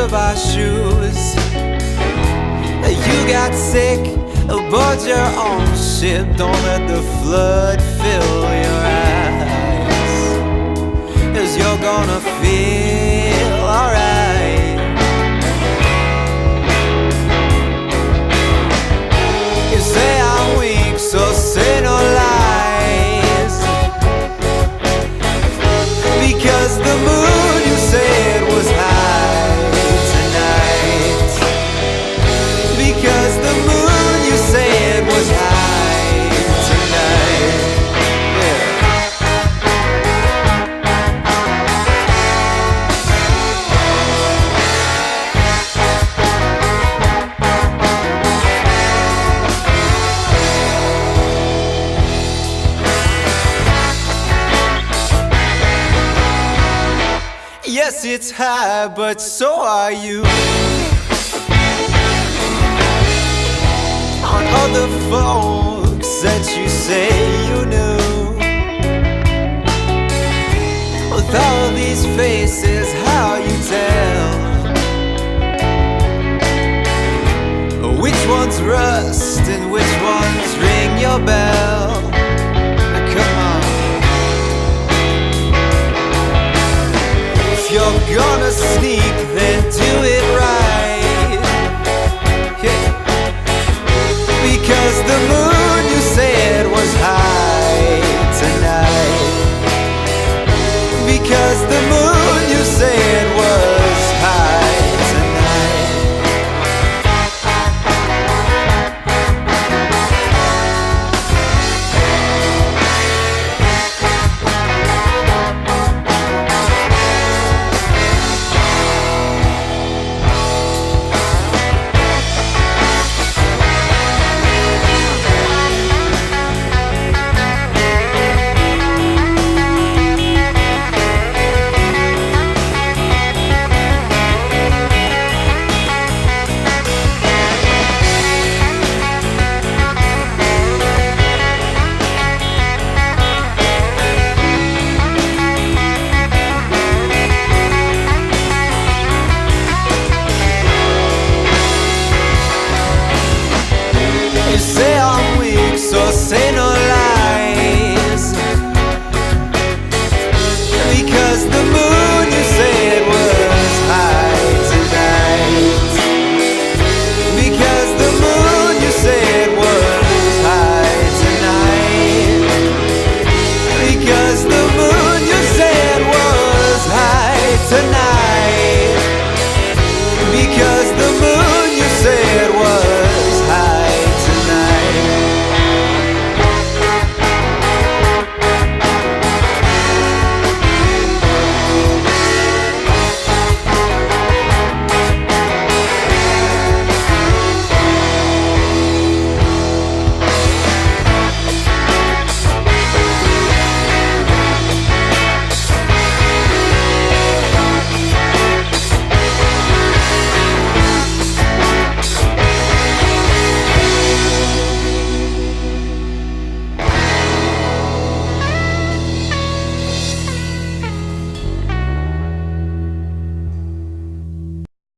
of our shoes. You got sick aboard your own ship. Don't let the flood fill your eyes, 'cause you're gonna feel alright. You say I'm weak, so say no lies, because the mood you said was high tonight. Because the moon you said was high tonight. Yeah. Yes, it's high, but so are you. On other folks that you say you knew, with all these faces, how you tell which ones rust and which ones ring your bell? Come on. If you're gonna sneak, then do it